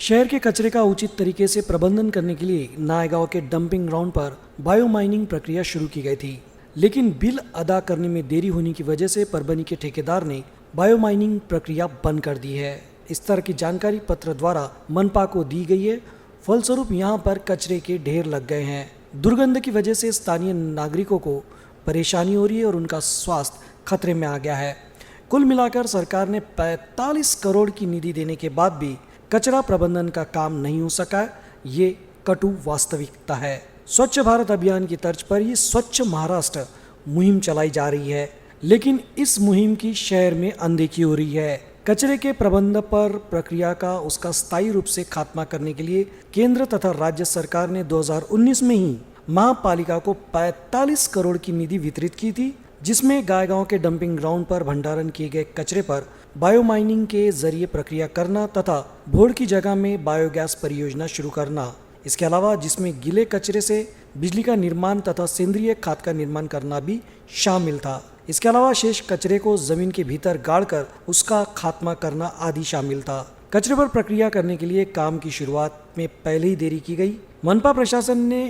शहर के कचरे का उचित तरीके से प्रबंधन करने के लिए नायगांव के डंपिंग ग्राउंड पर बायो माइनिंग प्रक्रिया शुरू की गई थी, लेकिन बिल अदा करने में देरी होने की वजह से परभनी के ठेकेदार ने बायो माइनिंग प्रक्रिया बंद कर दी है। इस तरह की जानकारी पत्र द्वारा मनपा को दी गई है। फलस्वरूप यहां पर कचरे के ढेर लग गए हैं। दुर्गंध की वजह से स्थानीय नागरिकों को परेशानी हो रही है और उनका स्वास्थ्य खतरे में आ गया है। कुल मिलाकर सरकार ने 45 करोड़ की निधि देने के बाद भी कचरा प्रबंधन का काम नहीं हो सका। ये कटु वास्तविकता है। स्वच्छ भारत अभियान की तर्ज पर ये स्वच्छ महाराष्ट्र मुहिम चलाई जा रही है, लेकिन इस मुहिम की शहर में अनदेखी हो रही है। कचरे के प्रबंधन पर प्रक्रिया का उसका स्थायी रूप से खात्मा करने के लिए केंद्र तथा राज्य सरकार ने 2019 में ही महापालिका को 45 करोड़ की निधि वितरित की थी, जिसमें गायगांव के डंपिंग ग्राउंड पर भंडारण किए गए कचरे पर बायो माइनिंग के जरिए प्रक्रिया करना तथा भोड़ की जगह में बायोगैस परियोजना शुरू करना, इसके अलावा जिसमें गीले कचरे से बिजली का निर्माण तथा सेंद्रीय खाद का निर्माण करना भी शामिल था। इसके अलावा शेष कचरे को जमीन के भीतर गाड़कर उसका खात्मा करना आदि शामिल था। कचरे पर प्रक्रिया करने के लिए काम की शुरुआत में पहले ही देरी की गई। मनपा प्रशासन ने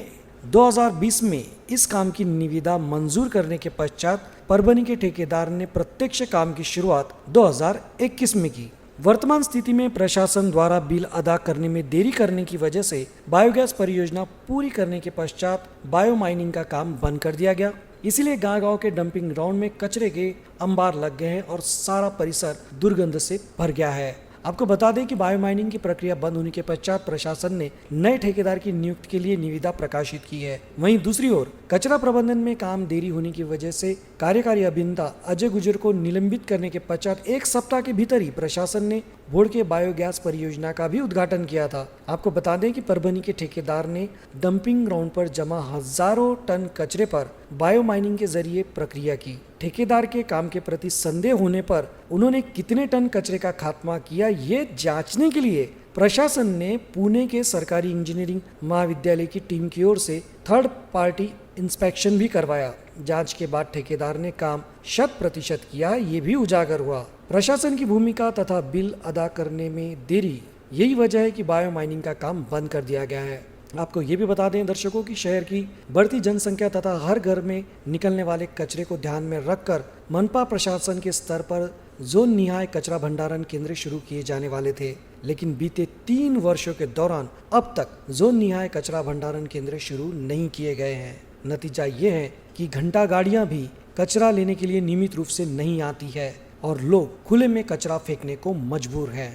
2020 में इस काम की निविदा मंजूर करने के पश्चात परभनी के ठेकेदार ने प्रत्यक्ष काम की शुरुआत 2021 में की। वर्तमान स्थिति में प्रशासन द्वारा बिल अदा करने में देरी करने की वजह से बायोगैस परियोजना पूरी करने के पश्चात बायो माइनिंग का काम बंद कर दिया गया। इसीलिए गांव के डंपिंग ग्राउंड में कचरे के अंबार लग गए हैं और सारा परिसर दुर्गंध से भर गया है। आपको बता दें कि बायो माइनिंग की प्रक्रिया बंद होने के पश्चात प्रशासन ने नए ठेकेदार की नियुक्ति के लिए निविदा प्रकाशित की है। वहीं दूसरी ओर कचरा प्रबंधन में काम देरी होने की वजह से कार्यकारी अभियंता अजय गुजर को निलंबित करने के पश्चात एक सप्ताह के भीतर ही प्रशासन ने भोड़ के बायोगैस परियोजना का भी उद्घाटन किया था। आपको बता दें कि परभनी के ठेकेदार ने डंपिंग ग्राउंड पर जमा हजारों टन कचरे पर बायो माइनिंग के जरिए प्रक्रिया की। ठेकेदार के काम के प्रति संदेह होने पर उन्होंने कितने टन कचरे का खात्मा किया, ये जांचने के लिए प्रशासन ने पुणे के सरकारी इंजीनियरिंग महाविद्यालय की टीम की ओर से थर्ड पार्टी इंस्पेक्शन भी करवाया। जांच के बाद ठेकेदार ने काम 100% किया, ये भी उजागर हुआ। प्रशासन की भूमिका तथा बिल अदा करने में देरी, यही वजह है कि बायो माइनिंग का काम बंद कर दिया गया है। आपको ये भी बता दें दर्शकों कि शहर की बढ़ती जनसंख्या तथा हर घर में निकलने वाले कचरे को ध्यान में रखकर मनपा प्रशासन के स्तर पर जोन निहाय कचरा भंडारण केंद्र शुरू किए जाने वाले थे, लेकिन बीते 3 वर्षों के दौरान अब तक जोन निहाय कचरा भंडारण केंद्र शुरू नहीं किए गए हैं। नतीजा ये है कि घंटा गाड़ियां भी कचरा लेने के लिए नियमित रूप से नहीं आती है और लोग खुले में कचरा फेंकने को मजबूर हैं।